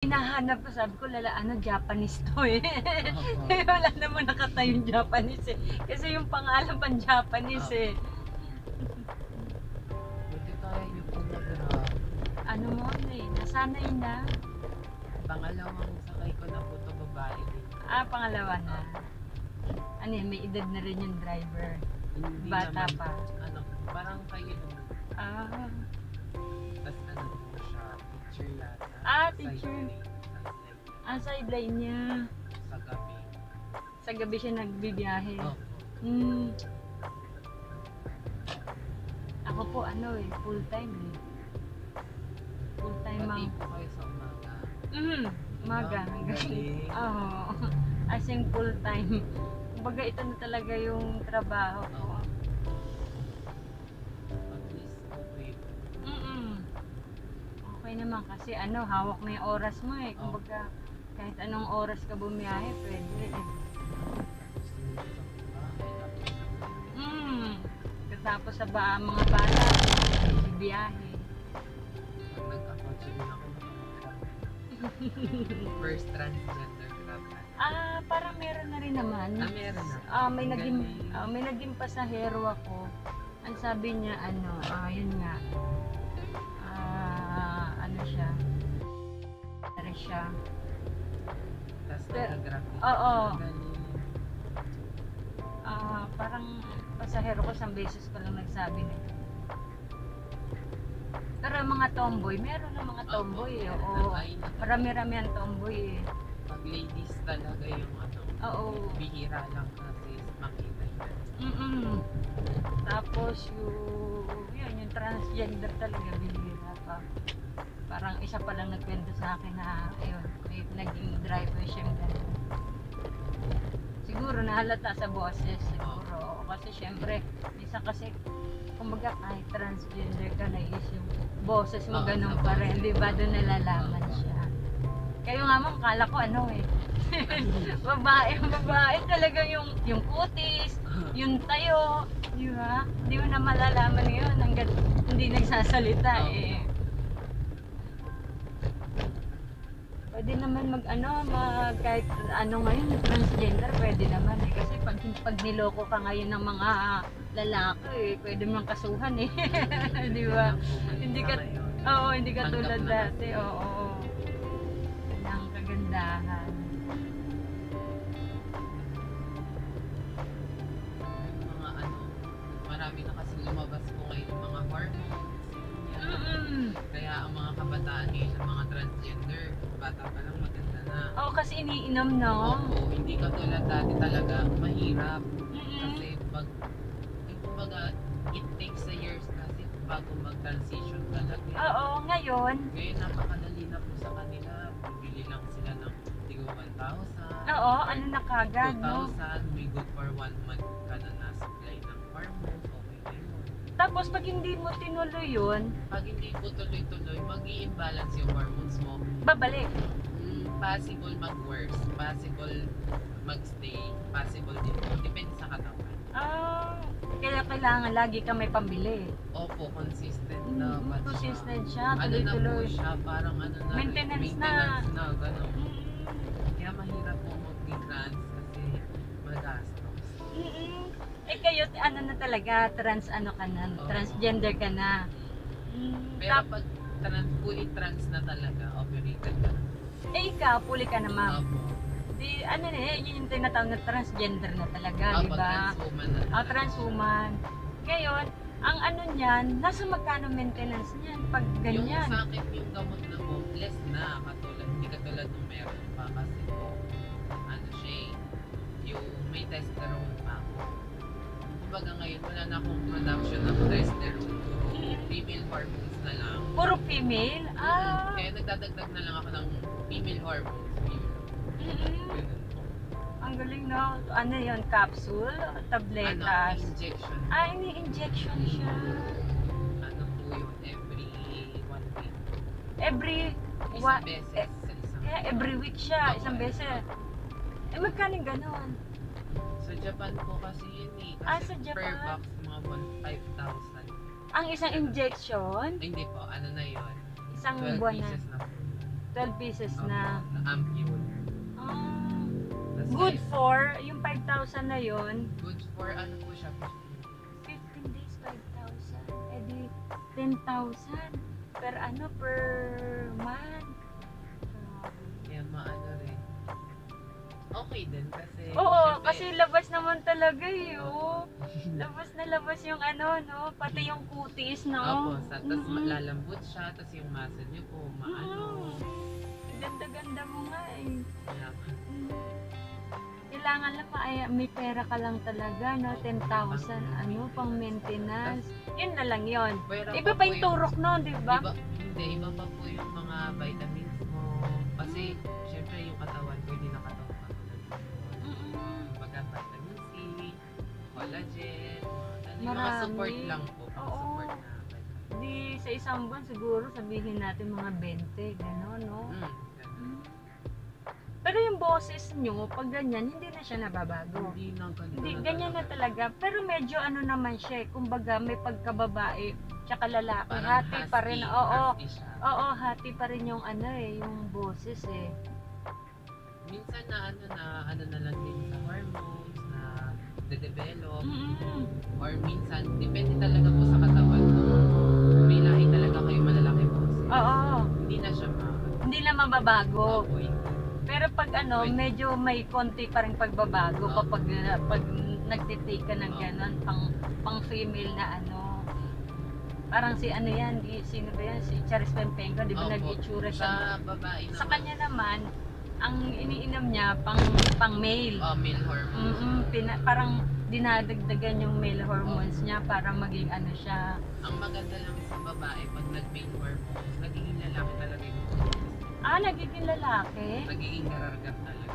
Hinahanap ko, sabi ko, Japanese to eh. Wala naman nakatayong Japanese eh. Kasi yung pangalan pang Japanese eh. Buti tayo yung pumagara. Ano mo eh, nasanay na. Pangalawang sakay ko na po ito babae. Pangalawa na. Ano yun, may edad na rin yung driver. Hindi Bata naman, pa. Ano, parang kayo nung. Tapos ano po siya, teacher yata. Teacher. Sideline. Sideline niya. Sa gabi. Sa gabi siya nagbibiyahe. Oh. Ako po full time eh. Full time Pati ma'am. po kayo sa umaga. Umaga. Galing. As in full time. Kumbaga ito na talaga yung trabaho ko. At least okay. Okay naman kasi hawak mo yung oras mo eh. Kumbaga kahit anong oras ka bumiyahe, pwede eh. Tapos sa mga bata, bibiyahe. Pag nagkakotse din ako first transgender grab. Parang meron na rin naman. Meron na. May naging pasahero ako. Ang sabi niya yun nga. Siya. Ano siya? Tapos nag-graphic. Oo. Parang pasahero ko isang beses pa lang nagsabi nito. Pero mga tomboy, meron na mga tomboy eh. Oo. Marami-rami ang tomboy eh. Pag ladies talaga yung bihira lang kasi makita yun. Tapos yung transgender talaga bihira pa. Parang isa pa lang nagkwento sa akin na may naging driver siyang gano'n. Siguro nahalata sa boses siguro. Kasi syempre, isa kasi kumbaga kahit transgender ka na is yung boses mo ganun pa rin. Di ba doon nalalaman siya? Kayo nga ma'am, kala ko babae talaga yung kutis, yung tayo, di ba? Di mo na malalaman yun hanggang hindi nagsasalita eh. Pwede naman kahit ngayon, transgender, pwede naman eh. Kasi pag niloko ka ngayon ng mga lalaki eh, pwede mong kasuhan eh. Di ba? Hindi ka tulad dati. Oo. Yan ang kagandahan. Marami na kasi lumabas po ngayon mga hormones. Kaya ang mga kabataan ngayon, ang mga transgender, bata pa lang maganda na. Kasi iniinom, no? Oo, hindi katulad dati talaga, mahirap. Kasi kumbaga, it takes a years kasi bago mag-transition talaga. Ngayon. Ngayon, napakadali na po sa kanila. Bibili lang sila ng tigwa 1,000. Na kagad, 2,000, no? may good for 1 month ka na supply ng hormones. Tapos pag hindi mo tinuloy yun, pag hindi mo tuloy-tuloy, mag-i-imbalance yung hormones mo. Babalik. Possible mag-worse, possible mag-stay, possible din. Depende sa katawan. Kaya kailangan lagi ka may pambili. Opo, consistent na. Consistent siya, tuloy-tuloy. Ano na po siya, parang na. Maintenance na. Gano'n. Kaya mahirap po mag-trans kasi magastos. Kayo, na talaga, transgender ka na. Pero pag fully trans na talaga, operated ka na. Ikaw, puli ka na ma'am. Opo. Di, yun yung tinatawag na transgender na talaga, di ba? Transwoman na. Transwoman. Ngayon, ang niyan, nasa magkano maintenance niyan pag ganyan? Yung sa akin, yung gamot na po, less na, hindi katulad nung meron pa kasi po, yung may testosterone pa ako. Kumbaga ngayon, wala na akong production ng testosterone. Female hormones na lang. Puro female? Kaya nagdadagdag na lang ako ng female hormones. Ang galing, no? Yun? Capsule? Tabletas? Injection. Ini-injection siya. Po yun? Every 1 week. Isang beses sa isang Kaya every week siya, isang beses. Magkano ganon? Sa Japan po kasi yun eh. Kasi sa Japan? per box, mga 5,000. Ang isang injection? Hindi po, na yun? Isang 12 buwan na. pieces na po. 12 pieces Opo, na. na ampule. Ah, Tas good may- for, yung 5,000 na yon, Good for ano po siya? 15 days, 5,000. Eh di, 10,000 per ano, per month. Grabe. Kaya maano rin. Okay din kasi Oo, syempre, kasi labas naman talaga eh, oh. Labas yung ano, no? Pati yung kutis, no? Opo, tapos Mhm. lalambot siya, tapos yung muscle niyo po, maano. Ganda-ganda mo nga eh. Kaya, Kailangan lang may pera ka lang talaga, no? 10,000, ano, pang maintenance. Yun na lang yun. pwera Iba pa yung turok no, di ba? Iba pa po yung mga vitamins mo. Kasi, syempre yung katawan ko, hindi nakatawa katulad ko. Mm-mm. Kumbaga, vitamin C, collagen, mga Marami. support lang po. Mga Oo. support na vitamin. Di sa isang buwan siguro sabihin natin mga 20, gano'n, no? Ganun. Mm. Pero yung boses nyo, pag ganyan, hindi na siya nababago. Hindi na ganun. Hindi, ganyan na talaga. Pero medyo ano naman siya, kumbaga may pagkababae, tsaka lalaki. Parang Hati pa rin, oo. husky siya. Oo, hati pa rin yung ano eh, yung boses eh. Minsan na ano na lang din sa hormones na de-develop. Mm-mm. Or minsan, depende talaga po sa katawan. Kung may lahi talaga kayo malalaki po. Oo, Hindi na siya hindi na mababago. Opo, hindi. Pero pag ano, Wait. medyo may konti pa rin pagbabago Oo. kapag pag nagtitake ka ng gano'n, pang female na ano. Parang si ano yan, sino ba yan? Si Charis Pempengo, di ba Opo. nag-itsura Sa siya? babae naman. Sa kanya naman, ang iniinom niya pang male. Male hormones. Parang dinadagdagan yung male hormones niya para maging ano siya. Ang maganda lang sa babae, pag nag-male hormones, nagiging lalaki talaga yung hormones. Nagiging lalaki. Nagiging narargat talaga.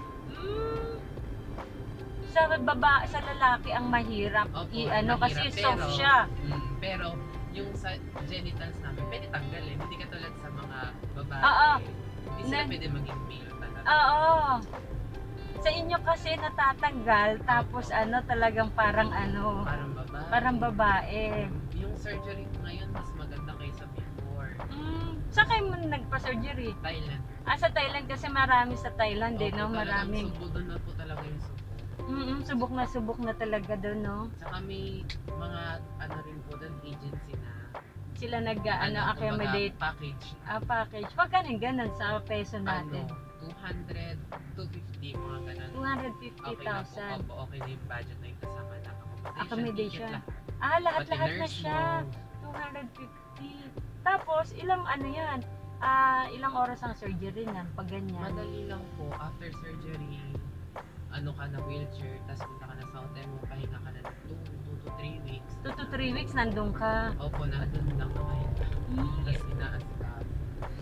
Sa lalaki ang mahirap Opo, i-ano kasi mahirap, soft siya. Pero, yung sa genitals namin, pwede tanggalin. Hindi katulad sa mga babae. Oo. Hindi sila pwede maging male talaga. Oo. Sa inyo kasi natatanggal tapos ano talagang parang ano, Parang babae. parang babae. Yung surgery ko ngayon, mas maganda kaysa before. Saan kayo nagpa-surgery? Thailand. Sa Thailand kasi marami sa Thailand eh, Opo, no? talagang Maraming. subo doon na po talaga yung subo. Subok na talaga doon, no? Tsaka may mga ano rin po doon, agency na Sila kumbaga, accommodate package. package. Pagkano ganun sa peso natin? 200, 250, mga ganun. 250,000. Opo, okay na yung budget na yung kasama na Accommodation. ticket lahat. Lahat-lahat Pati na nurse siya. mo. 250. Tapos, ilang ano yan? Ilang oras ang surgery niyan pag ganyan? Madali lang po, after surgery, ano ka na wheelchair, tapos punta ka na sa hotel mo, pahinga ka na ng 2 to 3 weeks. 2 to 3 weeks nandun ka. Opo, nandun lang na kayo. Tapos inaasikaso.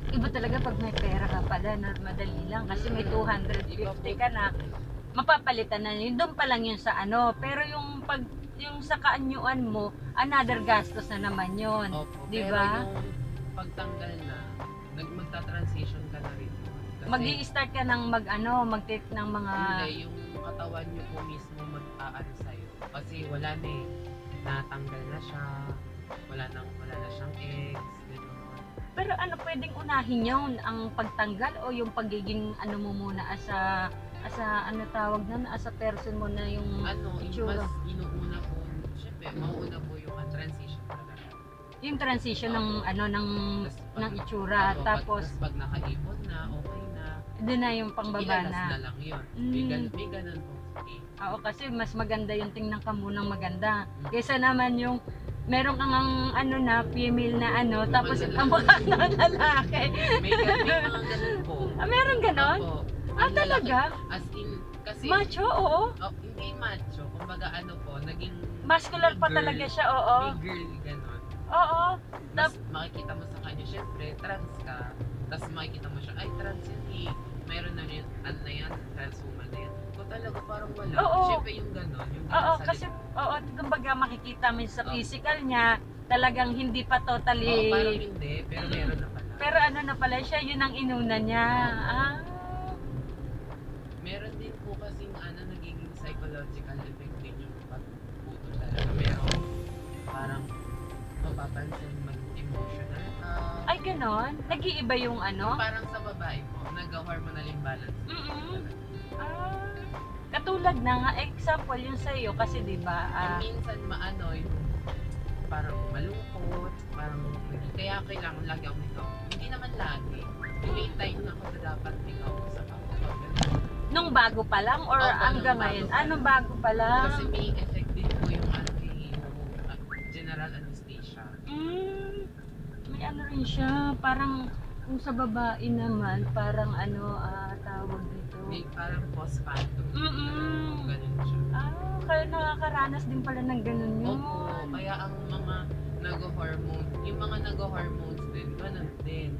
Iba talaga pag may pera ka pala, na madali lang. Kasi may 250 ka na, mapapalitan na yun. Doon pa lang yun sa ano. Pero yung sa kaanyuan mo, another gastos na naman yun. Opo, Di pero ba? yung pagtanggal na, magta-transition ka na rin. Kasi, Magi-start ka ng mag-take ng mga... hindi, yung katawan nyo po mismo mag-aano sa'yo. Kasi wala na eh. Natanggal na siya. Wala na siyang eggs. Gano'n. Pero ano, pwedeng unahin yun, ang pagtanggal o yung pagiging ano mo muna as a ano tawag nun, as a person mo na yung Ano, itsura. mas inuuna po, syempre, mauuna po yung transition talaga. Yung transition ng ano ng itsura, Opo, tapos pag nakaipon na, okay na. doon na yung pangbaba Ilalas na. na lang yun. May ganun po. Okay. Oo, kasi mas maganda yung tingnan ka munang maganda. Kaysa naman yung meron kang ano na, female na ano, tapos lalaki. ang mukha na lalaki. May mga ganun po. Meron ganon? Opo. Ang Talaga? lalaki, as in, kasi, Macho, oo. hindi macho. Kumbaga ano po, naging Muscular pa girl. talaga siya, oo. May girl, gano'n. Oo. Mas makikita mo sa kanya, syempre, trans ka. Tapos makikita mo siya, ay, trans yun eh. Mayroon na rin, ano na yan, trans woman na yan. Kung talaga parang wala. Oo. Syempre yung gano'n. Yung Oo, sa kasi, kumbaga makikita mo sa physical niya, talagang hindi pa Oo, totally, parang hindi, pero meron na pala. pero ano na pala siya, yun ang inuna niya. Meron din po kasing nagiging psychological effect din yung pagputol talaga. Pero parang napapansin mag-emotional ka. Ay, ganon? Nag-iiba yung ano? Parang sa babae mo, nag-hormonal imbalance. Ah, katulad na nga, example yung sa'yo, kasi di ba, Minsan maano, yung parang malungkot, parang kaya kailangan lagi ako ikaw. Hindi naman lagi. May time na ako na dapat ikaw sa ako. nung bago pa lang or Opo, hanggang nung bago ngayon? pa Anong bago pa lang? Kasi may effect din po yung ano, general anesthesia. May ano rin siya, parang kung sa babae naman, parang ano, tawag dito. May parang postpartum. Mm-mm. Ganun siya. Kaya nakakaranas din pala ng ganun yun. Opo, kaya ang mga nag-hormone, yung mga nag-hormones din, ganun din.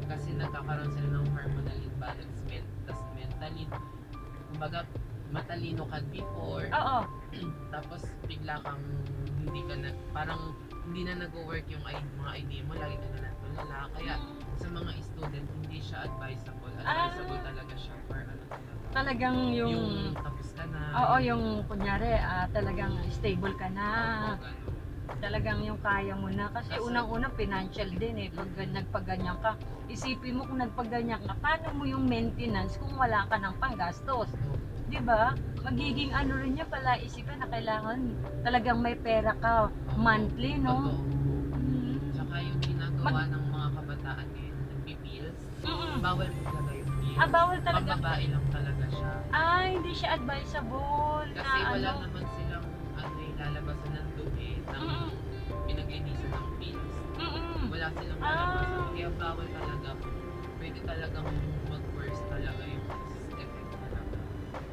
Kasi nagkakaroon sila ng hormonal imbalance, tas mentally, kumbaga, matalino ka before, Oo. tapos bigla kang hindi ka na, parang hindi na nag-work yung mga idea mo, lagi ka na natulala. Kaya sa mga student, hindi siya advisable. Advisable talaga siya for ano talaga. Talagang yung tapos ka na. oo, yung kunyari, talagang stable ka na. Opo, ganun. Talagang yung kaya mo na. Kasi unang-unang financial din eh. Pag nagpaganyan ka, isipin mo kung nagpaganyan ka, paano mo yung maintenance kung wala ka ng panggastos? Di ba? Magiging ano rin niya pala, isipin na kailangan talagang may pera ka monthly, no? Totoo. Tsaka yung ginagawa ng mga kabataan ngayon, nagpipills, bawal po talaga yung pills. Bawal talaga. Pag babae lang talaga siya. Hindi siya advisable. Kasi na, wala ano, naman silang lalabasan ng dumi ng pinaglinisan ng pills. Wala silang lalabasan. Kaya bawal talaga. Pwede talagang mag-worse talaga yung effect talaga.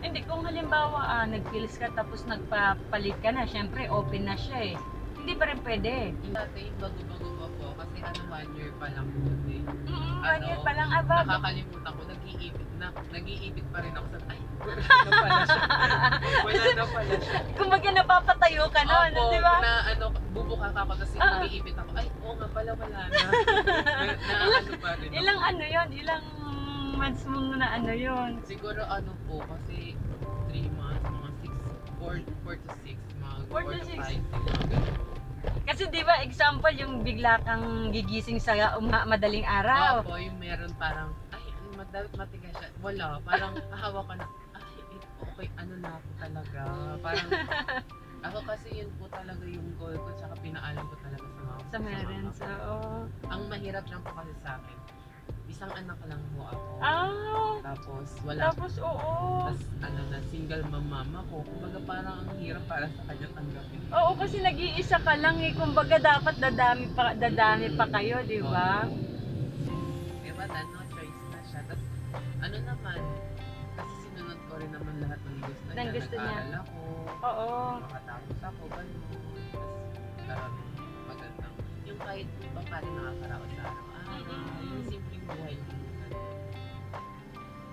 Hindi, kung halimbawa nag-pills ka tapos nagpapalit ka na, syempre open na siya eh. Hindi pa rin pwede. Dati, bago-bago pa po, kasi 1 year pa lang po. 1 year pa lang, Nakakalimutan ko, nag-iipit pa rin ako sa, ay, wala na pala siya. Wala na pala siya. Kumbaga napapatayo ka nun, Opo, di ba? na bubuka ka ako, tapos nag-iipit ako, ay, oo nga pala, wala na. Ano pa rin ako. Ilang ano yun? Ilang months mo na ano yun? Siguro ano po, kasi 3 months, mga 4 to 6, mga 4 4 to to 6. 5, mga ganun. Kasi di ba example yung bigla kang gigising sa madaling araw. Opo, yung meron parang, ay, matigas siya. Wala, parang kahawa ka na, ay, okay, ano na ako talaga. Parang, ako kasi yun po talaga yung goal ko, tsaka pinaalam ko talaga sa mga Parents, oo. Ang mahirap lang po kasi sa akin, isang anak lang po ako. Tapos, wala. Tapos, oo. Tapos, single mama ko. Kumbaga parang ang hirap para sa kanya tanggapin. Oo, kasi nag-iisa ka lang eh. Kumbaga dapat dadami pa kayo, di ba? Eh wala, no choice na siya. Tapos, ano naman, kasi sinunod ko rin naman lahat ng gusto niya. Nag-aral ako. Oo. Makatapos ako, gano'n. Tapos, magandang, yung kahit pa rin nakakaraos sa araw-araw. Yung simpleng buhay lang.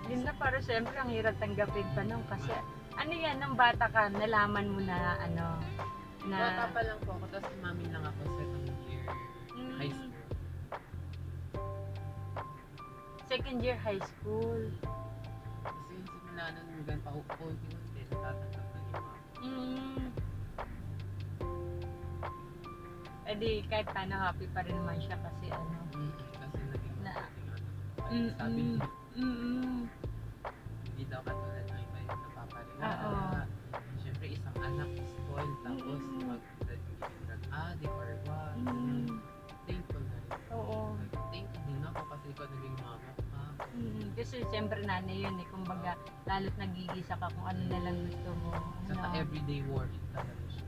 Yun na, para siyempre ang hirap tanggapin pa nung kasi ano yan, nung bata ka, nalaman mo na ano, na Bata pa lang po ako, tapos umamin lang ako 2nd year high school. 2nd year high school. Kasi yung simula na nung pa-unti-unti, natatanggap na yung mga. Eh di, kahit paano happy pa rin naman siya kasi ano. Kasi naging sabi niya, hindi daw katulad ng iba yung napapalala. Siyempre, isang anak spoiled, tapos mag-addict or what. Thankful na rin. Oo. Thankful din ako kasi ikaw naging mama ka. Kasi siyempre nanay yun eh, kumbaga lalo't nagigisa ka kung ano na lang gusto mo. Saka everyday worry talaga siya.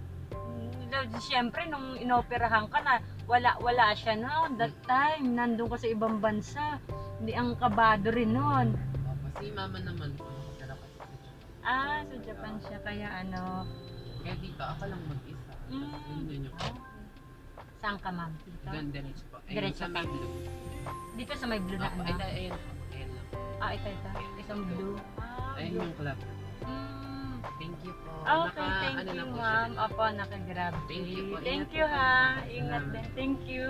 Siyempre, nung inoperahan ka na, wala siya noon. That time, nandun ka sa ibang bansa. Hindi ang kabado rin noon. Kasi mama naman po, nakatira kasi sa Japan. Sa Japan siya, kaya ano. Kaya dito, ako lang mag-isa. Yun yung Saan ka, ma'am? Dito? Doon, diretso po. Diretso sa may pa. blue. Dito sa may blue na Opo, ano? ayan po. Ayan lang. Ito. Isang blue. Ayan Blue. yung club. Thank you po. Okay, thank Ano you, na po ma'am. siya. Opo, nakagrab. Thank you po. Thank Ingat you, po. ha. Ingat din. Thank you.